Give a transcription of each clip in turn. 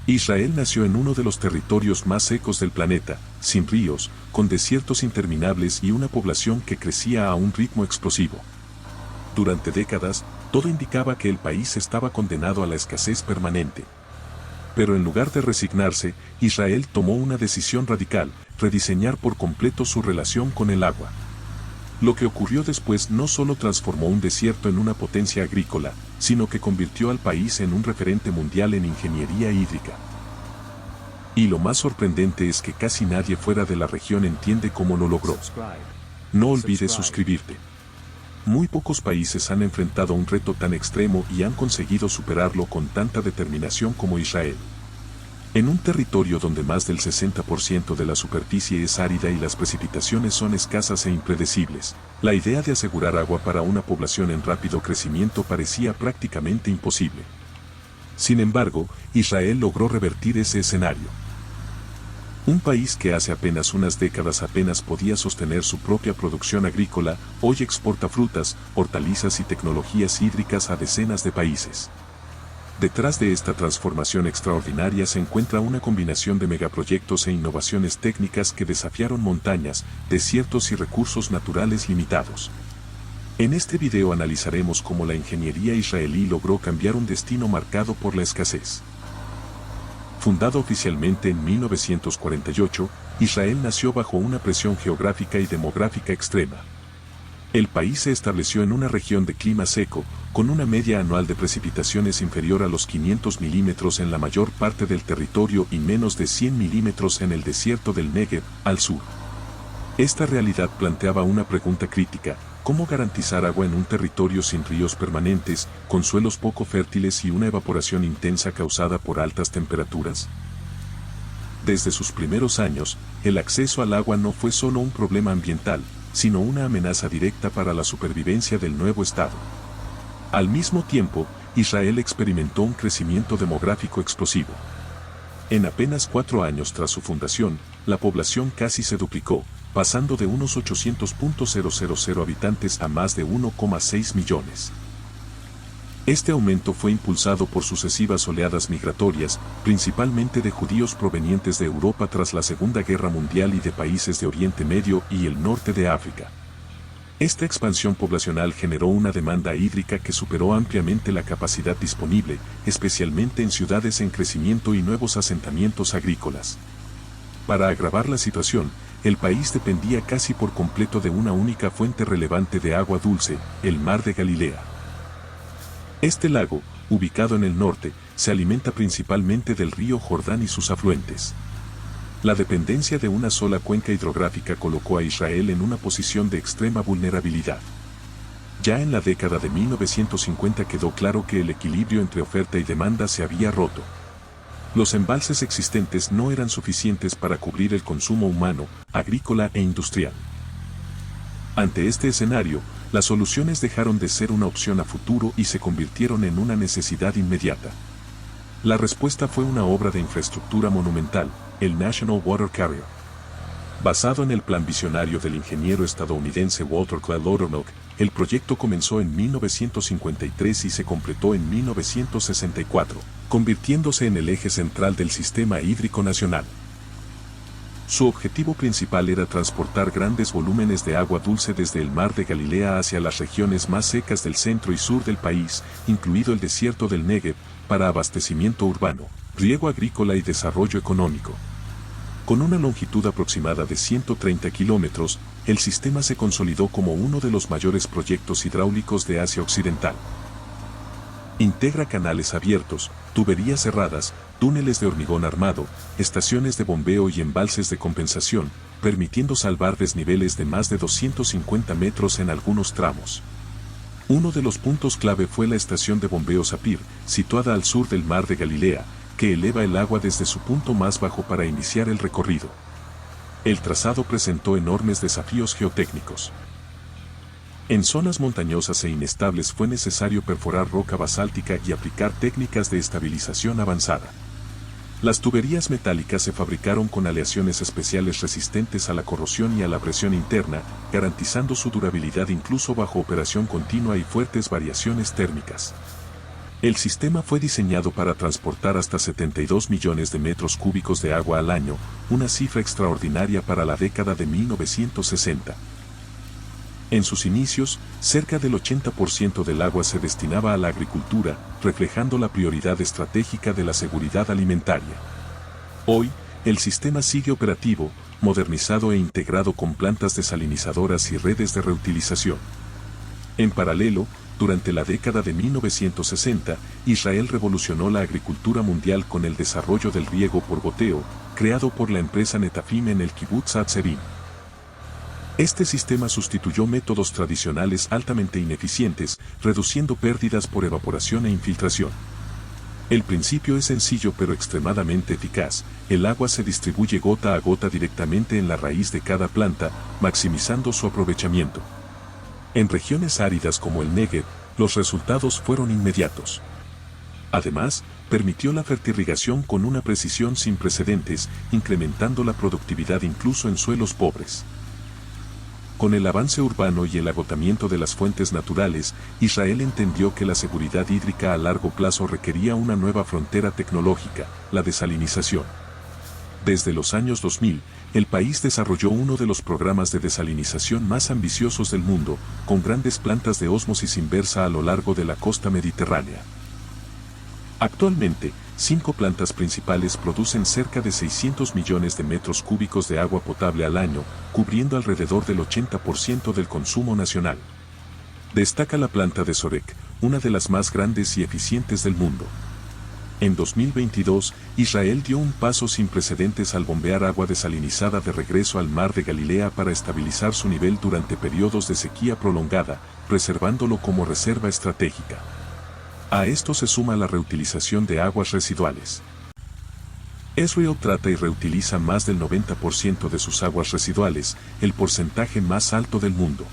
Israel nació en uno de los territorios más secos del planeta, sin ríos, con desiertos interminables y una población que crecía a un ritmo explosivo. Durante décadas, todo indicaba que el país estaba condenado a la escasez permanente. Pero en lugar de resignarse, Israel tomó una decisión radical: rediseñar por completo su relación con el agua. Lo que ocurrió después no solo transformó un desierto en una potencia agrícola, sino que convirtió al país en un referente mundial en ingeniería hídrica. Y lo más sorprendente es que casi nadie fuera de la región entiende cómo lo logró. No olvides suscribirte. Muy pocos países han enfrentado un reto tan extremo y han conseguido superarlo con tanta determinación como Israel. En un territorio donde más del 60% de la superficie es árida y las precipitaciones son escasas e impredecibles, la idea de asegurar agua para una población en rápido crecimiento parecía prácticamente imposible. Sin embargo, Israel logró revertir ese escenario. Un país que hace apenas unas décadas apenas podía sostener su propia producción agrícola, hoy exporta frutas, hortalizas y tecnologías hídricas a decenas de países. Detrás de esta transformación extraordinaria se encuentra una combinación de megaproyectos e innovaciones técnicas que desafiaron montañas, desiertos y recursos naturales limitados. En este video analizaremos cómo la ingeniería israelí logró cambiar un destino marcado por la escasez. Fundado oficialmente en 1948, Israel nació bajo una presión geográfica y demográfica extrema. El país se estableció en una región de clima seco, con una media anual de precipitaciones inferior a los 500 milímetros en la mayor parte del territorio y menos de 100 milímetros en el desierto del Negev, al sur. Esta realidad planteaba una pregunta crítica: ¿cómo garantizar agua en un territorio sin ríos permanentes, con suelos poco fértiles y una evaporación intensa causada por altas temperaturas? Desde sus primeros años, el acceso al agua no fue solo un problema ambiental, sino una amenaza directa para la supervivencia del nuevo Estado. Al mismo tiempo, Israel experimentó un crecimiento demográfico explosivo. En apenas 4 años tras su fundación, la población casi se duplicó, pasando de unos 800.000 habitantes a más de 1,6 millones. Este aumento fue impulsado por sucesivas oleadas migratorias, principalmente de judíos provenientes de Europa tras la Segunda Guerra Mundial y de países de Oriente Medio y el norte de África. Esta expansión poblacional generó una demanda hídrica que superó ampliamente la capacidad disponible, especialmente en ciudades en crecimiento y nuevos asentamientos agrícolas. Para agravar la situación, el país dependía casi por completo de una única fuente relevante de agua dulce: el Mar de Galilea. Este lago, ubicado en el norte, se alimenta principalmente del río Jordán y sus afluentes. La dependencia de una sola cuenca hidrográfica colocó a Israel en una posición de extrema vulnerabilidad. Ya en la década de 1950 quedó claro que el equilibrio entre oferta y demanda se había roto. Los embalses existentes no eran suficientes para cubrir el consumo humano, agrícola e industrial. Ante este escenario, las soluciones dejaron de ser una opción a futuro y se convirtieron en una necesidad inmediata. La respuesta fue una obra de infraestructura monumental: el National Water Carrier. Basado en el plan visionario del ingeniero estadounidense Walter Clay Loudermilk, el proyecto comenzó en 1953 y se completó en 1964, convirtiéndose en el eje central del sistema hídrico nacional. Su objetivo principal era transportar grandes volúmenes de agua dulce desde el Mar de Galilea hacia las regiones más secas del centro y sur del país, incluido el desierto del Negev, para abastecimiento urbano, riego agrícola y desarrollo económico. Con una longitud aproximada de 130 kilómetros, el sistema se consolidó como uno de los mayores proyectos hidráulicos de Asia Occidental. Integra canales abiertos, tuberías cerradas, túneles de hormigón armado, estaciones de bombeo y embalses de compensación, permitiendo salvar desniveles de más de 250 metros en algunos tramos. Uno de los puntos clave fue la estación de bombeo Sapir, situada al sur del Mar de Galilea, que eleva el agua desde su punto más bajo para iniciar el recorrido. El trazado presentó enormes desafíos geotécnicos. En zonas montañosas e inestables fue necesario perforar roca basáltica y aplicar técnicas de estabilización avanzada. Las tuberías metálicas se fabricaron con aleaciones especiales resistentes a la corrosión y a la presión interna, garantizando su durabilidad incluso bajo operación continua y fuertes variaciones térmicas. El sistema fue diseñado para transportar hasta 72 millones de metros cúbicos de agua al año, una cifra extraordinaria para la década de 1960. En sus inicios, cerca del 80% del agua se destinaba a la agricultura, reflejando la prioridad estratégica de la seguridad alimentaria. Hoy, el sistema sigue operativo, modernizado e integrado con plantas desalinizadoras y redes de reutilización. En paralelo, durante la década de 1960, Israel revolucionó la agricultura mundial con el desarrollo del riego por goteo, creado por la empresa Netafim en el Kibutz Hatzerim. Este sistema sustituyó métodos tradicionales altamente ineficientes, reduciendo pérdidas por evaporación e infiltración. El principio es sencillo pero extremadamente eficaz. El agua se distribuye gota a gota directamente en la raíz de cada planta, maximizando su aprovechamiento. En regiones áridas como el Negev, los resultados fueron inmediatos. Además, permitió la fertirrigación con una precisión sin precedentes, incrementando la productividad incluso en suelos pobres. Con el avance urbano y el agotamiento de las fuentes naturales, Israel entendió que la seguridad hídrica a largo plazo requería una nueva frontera tecnológica, la desalinización. Desde los años 2000, el país desarrolló uno de los programas de desalinización más ambiciosos del mundo, con grandes plantas de ósmosis inversa a lo largo de la costa mediterránea. Actualmente, 5 plantas principales producen cerca de 600 millones de metros cúbicos de agua potable al año, cubriendo alrededor del 80% del consumo nacional. Destaca la planta de Sorek, una de las más grandes y eficientes del mundo. En 2022, Israel dio un paso sin precedentes al bombear agua desalinizada de regreso al mar de Galilea para estabilizar su nivel durante periodos de sequía prolongada, preservándolo como reserva estratégica. A esto se suma la reutilización de aguas residuales. Israel trata y reutiliza más del 90% de sus aguas residuales, el porcentaje más alto del mundo.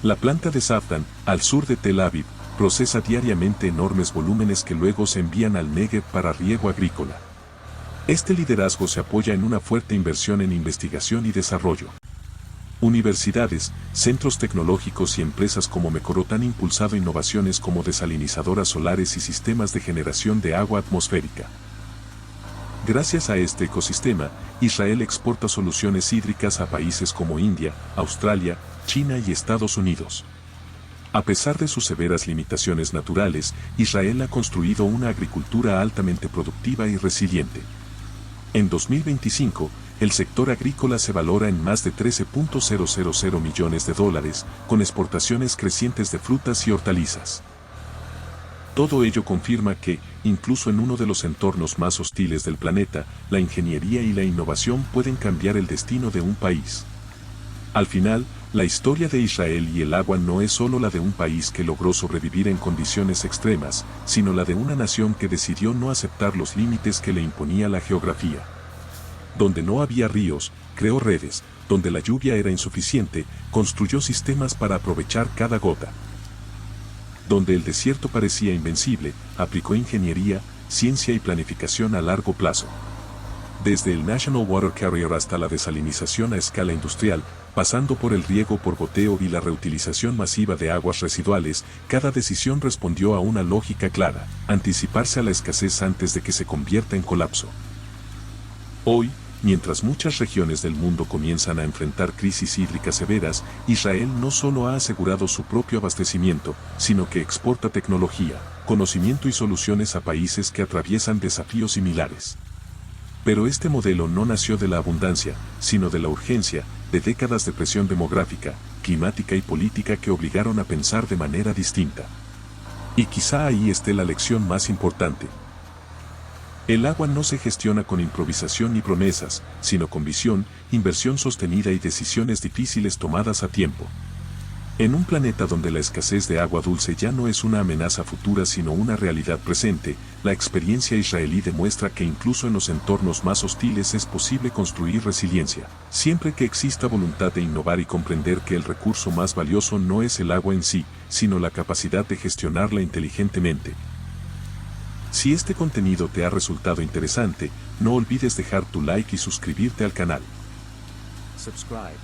La planta de Safdan, al sur de Tel Aviv, procesa diariamente enormes volúmenes que luego se envían al Negev para riego agrícola. Este liderazgo se apoya en una fuerte inversión en investigación y desarrollo. Universidades, centros tecnológicos y empresas como Mekorot han impulsado innovaciones como desalinizadoras solares y sistemas de generación de agua atmosférica. Gracias a este ecosistema, Israel exporta soluciones hídricas a países como India, Australia, China y Estados Unidos. A pesar de sus severas limitaciones naturales, Israel ha construido una agricultura altamente productiva y resiliente. En 2025, el sector agrícola se valora en más de $13.000 millones, con exportaciones crecientes de frutas y hortalizas. Todo ello confirma que, incluso en uno de los entornos más hostiles del planeta, la ingeniería y la innovación pueden cambiar el destino de un país. Al final, la historia de Israel y el agua no es solo la de un país que logró sobrevivir en condiciones extremas, sino la de una nación que decidió no aceptar los límites que le imponía la geografía. Donde no había ríos, creó redes, donde la lluvia era insuficiente, construyó sistemas para aprovechar cada gota. Donde el desierto parecía invencible, aplicó ingeniería, ciencia y planificación a largo plazo. Desde el National Water Carrier hasta la desalinización a escala industrial, pasando por el riego por goteo y la reutilización masiva de aguas residuales, cada decisión respondió a una lógica clara: anticiparse a la escasez antes de que se convierta en colapso. Hoy, mientras muchas regiones del mundo comienzan a enfrentar crisis hídricas severas, Israel no solo ha asegurado su propio abastecimiento, sino que exporta tecnología, conocimiento y soluciones a países que atraviesan desafíos similares. Pero este modelo no nació de la abundancia, sino de la urgencia, de décadas de presión demográfica, climática y política que obligaron a pensar de manera distinta. Y quizá ahí esté la lección más importante. El agua no se gestiona con improvisación ni promesas, sino con visión, inversión sostenida y decisiones difíciles tomadas a tiempo. En un planeta donde la escasez de agua dulce ya no es una amenaza futura sino una realidad presente, la experiencia israelí demuestra que incluso en los entornos más hostiles es posible construir resiliencia, siempre que exista voluntad de innovar y comprender que el recurso más valioso no es el agua en sí, sino la capacidad de gestionarla inteligentemente. Si este contenido te ha resultado interesante, no olvides dejar tu like y suscribirte al canal. Subscribe.